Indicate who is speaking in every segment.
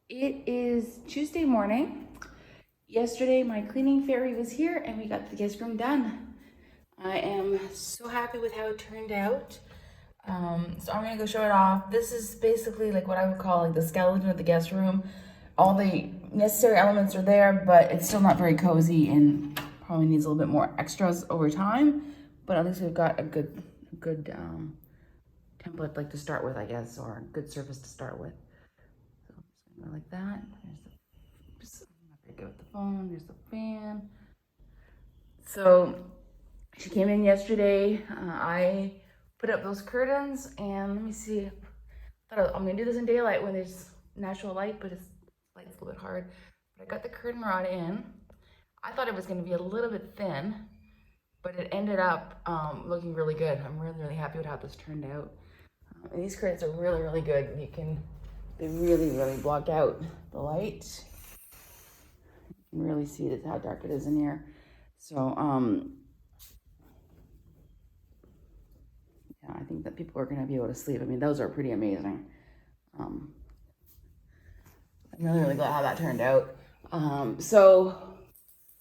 Speaker 1: It is Tuesday morning. Yesterday, my cleaning fairy was here and we got the guest room done. I am so happy with how it turned out. So I'm gonna go show it off. This is basically like what I would call like the skeleton of the guest room. All the necessary elements are there, but it's still not very cozy and probably needs a little bit more extras over time. But at least we've got a good template like to start with, I guess, or a good surface to start with. So I'm just gonna go like that. I'm not very good with the phone. There's the fan. So she came in yesterday. I put up those curtains and let me see. I'm gonna do this in daylight when there's natural light, but light's a little bit hard. But I got the curtain rod in. I thought it was gonna be a little bit thin, but it ended up looking really good. I'm really happy with how this turned out. And these curtains are really good. They really block out the light. You can really see how dark it is in here. So yeah, I think that people are gonna be able to sleep. I mean, those are pretty amazing. I'm really glad how that turned out. So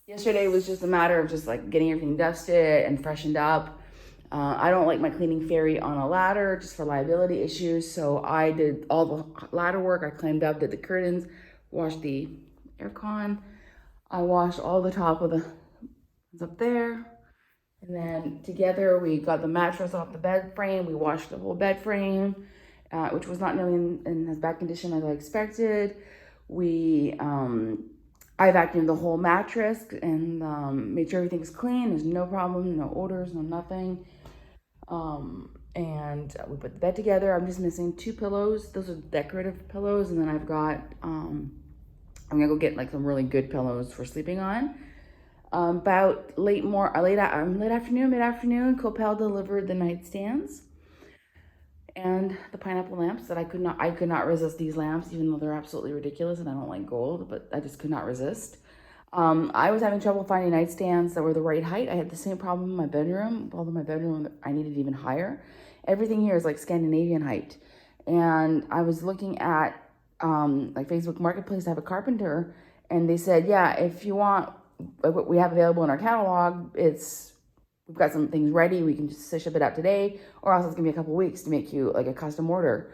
Speaker 1: yesterday was just a matter of just like getting everything dusted and freshened up. I don't like my cleaning fairy on a ladder just for liability issues. So I did all the ladder work. I climbed up, did the curtains, washed the aircon. I washed all the top of the up there. And then together we got the mattress off the bed frame. We washed the whole bed frame, which was not nearly in as bad condition as I expected. I vacuumed the whole mattress and made sure everything's clean. There's no problem, no odors, no nothing. And we put the bed together. I'm just missing 2 pillows. Those are decorative pillows. And then I've got, I'm gonna go get like some really good pillows for sleeping on. About late afternoon, mid-afternoon, Copel delivered the nightstands and the pineapple lamps that I could not resist these lamps, even though they're absolutely ridiculous and I don't like gold, but I just could not resist. I was having trouble finding nightstands that were the right height. I had the same problem in my bedroom, although my bedroom, I needed even higher. Everything here is like Scandinavian height. And I was looking at like Facebook Marketplace, I have a carpenter, and they said, yeah, if you want what we have available in our catalog, we've got some things ready. We can just ship it out today, or else it's gonna be a couple weeks to make you like a custom order.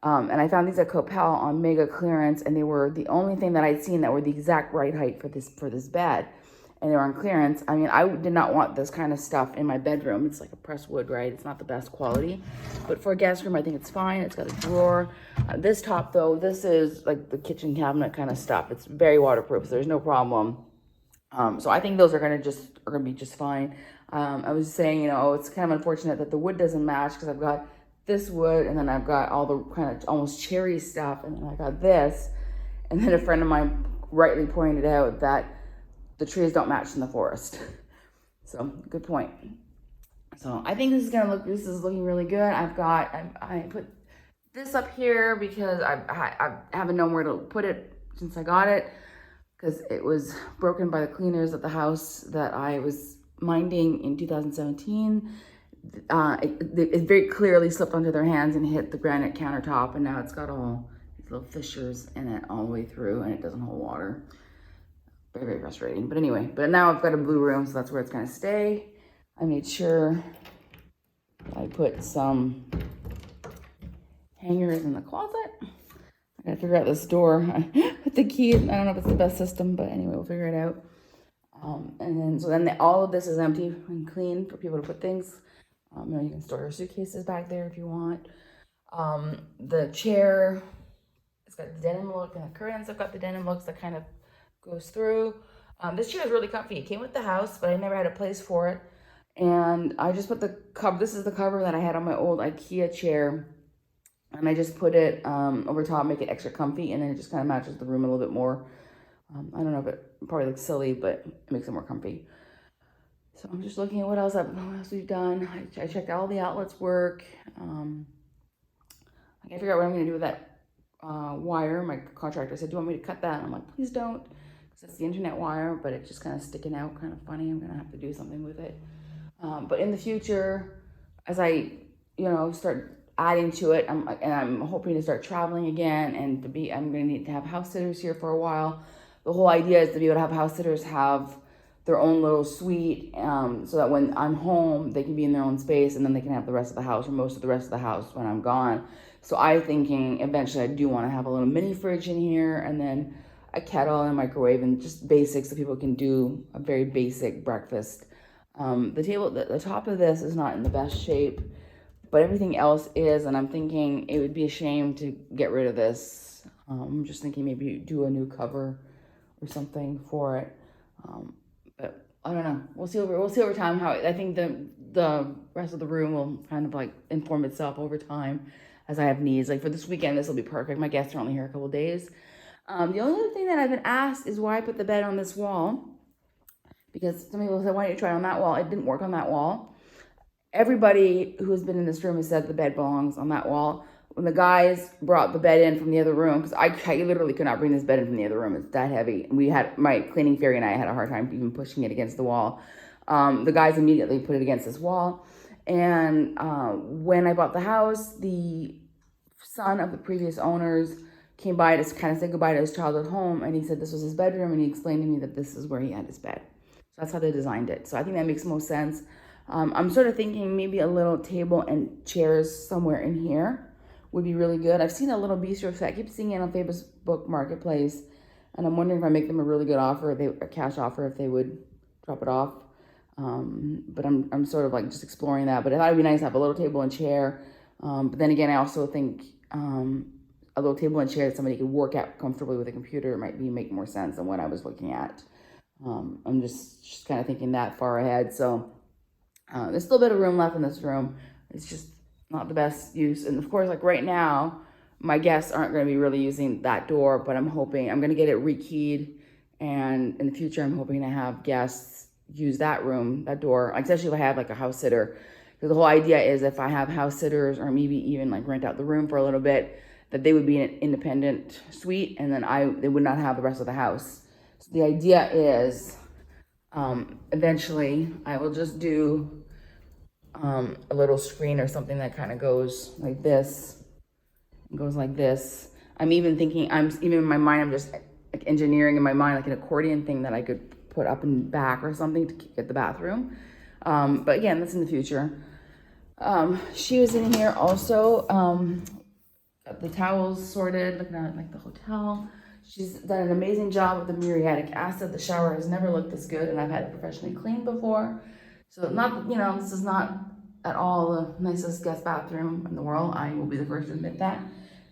Speaker 1: And I found these at Copel on mega clearance, and they were the only thing that I'd seen that were the exact right height for this bed, and they were on clearance. I mean, I did not want this kind of stuff in my bedroom. It's like a pressed wood, right? It's not the best quality, but for a guest room, I think it's fine. It's got a drawer. This top, though, this is like the kitchen cabinet kind of stuff. It's very waterproof, so there's no problem. So I think those are gonna be just fine. I was saying, it's kind of unfortunate that the wood doesn't match because I've got this wood and then I've got all the kind of almost cherry stuff and then I got this. And then a friend of mine rightly pointed out that the trees don't match in the forest. So good point. So I think this is looking really good. I put this up here because I haven't known where to put it since I got it, because it was broken by the cleaners at the house that I was minding in 2017. It very clearly slipped onto their hands and hit the granite countertop, and now it's got all these little fissures in it all the way through, and it doesn't hold water. Very frustrating. But anyway, now I've got a blue room, so that's where it's gonna stay. I made sure I put some hangers in the closet. I gotta figure out this door with the key. I don't know if it's the best system, but anyway, we'll figure it out. And then all of this is empty and clean for people to put things. You can store your suitcases back there if you want. The chair, it's got the denim look, and the curtains have got the denim looks that kind of goes through. This chair is really comfy. It came with the house, but I never had a place for it. And I just put the cover, this is the cover that I had on my old IKEA chair. And I just put it over top, make it extra comfy, and then it just kind of matches the room a little bit more. I don't know if it probably looks silly, but it makes it more comfy. So I'm just looking at what else we've done. I checked all the outlets work. I gotta figure out what I'm gonna do with that wire. My contractor said, do you want me to cut that? And I'm like, please don't, because that's the internet wire, but it's just kind of sticking out, kind of funny. I'm gonna have to do something with it. But in the future, as I, start adding to it. I'm hoping to start traveling again, and I'm going to need to have house sitters here for a while. The whole idea is to be able to have house sitters have their own little suite, so that when I'm home, they can be in their own space, and then they can have the rest of the house or most of the rest of the house when I'm gone. So I'm thinking eventually I do want to have a little mini fridge in here, and then a kettle and a microwave, and just basics so people can do a very basic breakfast. The top of this is not in the best shape, but everything else is, and I'm thinking it would be a shame to get rid of this. I'm just thinking maybe do a new cover or something for it. But I don't know. We'll see over time how I think the rest of the room will kind of like inform itself over time as I have needs. Like for this weekend, this will be perfect. My guests are only here a couple days. The only other thing that I've been asked is why I put the bed on this wall, because some people said, why don't you try it on that wall? It didn't work on that wall. Everybody who has been in this room has said the bed belongs on that wall. When the guys brought the bed in from the other room, because I literally could not bring this bed in from the other room, it's that heavy. We had, my cleaning fairy and I had a hard time even pushing it against the wall. The guys immediately put it against this wall. And when I bought the house, the son of the previous owners came by to kind of say goodbye to his childhood home, and he said this was his bedroom, and he explained to me that this is where he had his bed. So that's how they designed it. So I think that makes most sense. I'm sort of thinking maybe a little table and chairs somewhere in here would be really good. I've seen a little bistro set. I keep seeing it on Facebook Marketplace, and I'm wondering if I make them a really good offer, a cash offer, if they would drop it off. But I'm sort of like just exploring that. But I thought it'd be nice to have a little table and chair. But then again, I also think a little table and chair that somebody could work at comfortably with a computer might make more sense than what I was looking at. I'm just kind of thinking that far ahead. So there's still a bit of room left in this room. It's just not the best use. And of course, like right now, my guests aren't going to be really using that door, but I'm hoping I'm going to get it rekeyed. And in the future, I'm hoping to have guests use that room, that door, especially if I have like a house sitter. Because the whole idea is if I have house sitters or maybe even like rent out the room for a little bit, that they would be in an independent suite, and then they would not have the rest of the house. So the idea is eventually I will just do a little screen or something that kind of goes like this. It goes like this. I'm even thinking, even in my mind, I'm just like engineering in my mind like an accordion thing that I could put up and back or something to get the bathroom. But again, that's in the future. She was in here also. Got the towels sorted, looking at like the hotel. She's done an amazing job with the muriatic acid. The shower has never looked this good, and I've had it professionally cleaned before. So this is not at all the nicest guest bathroom in the world. I will be the first to admit that.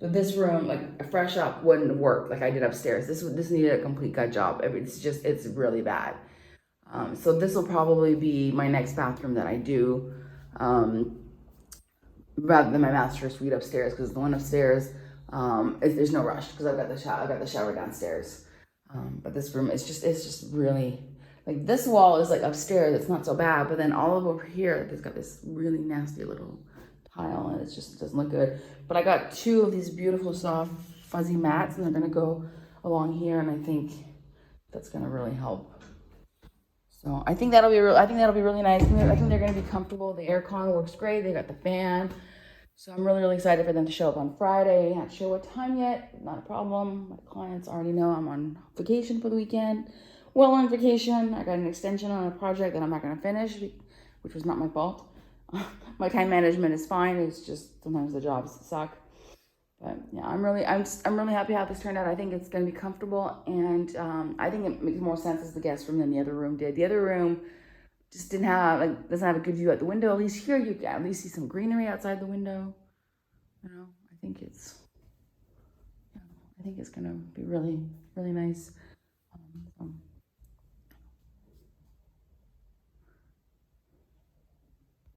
Speaker 1: But this room, like a fresh up, wouldn't have worked like I did upstairs. This needed a complete gut job. It's really bad. So this will probably be my next bathroom that I do, rather than my master suite upstairs, because the one upstairs, there's no rush because I've got the shower downstairs. But this room it's just really, like, this wall is like upstairs, it's not so bad, but then all over here there's got this really nasty little tile, and it doesn't look good. But I got 2 of these beautiful soft fuzzy mats, and they're gonna go along here, and I think that's gonna really help. So I think that'll be really nice. I think they're gonna be comfortable. The aircon works great. They got the fan. So I'm really, really excited for them to show up on Friday. Not sure what time yet, not a problem. My clients already know I'm on vacation for the weekend. Well, on vacation, I got an extension on a project that I'm not gonna finish, which was not my fault. My time management is fine. It's just sometimes the jobs suck. But yeah, I'm really happy how this turned out. I think it's gonna be comfortable, and I think it makes more sense as the guest room than the other room did. The other room just doesn't have a good view out the window. At least here you can at least see some greenery outside the window. I think it's gonna be really, really nice.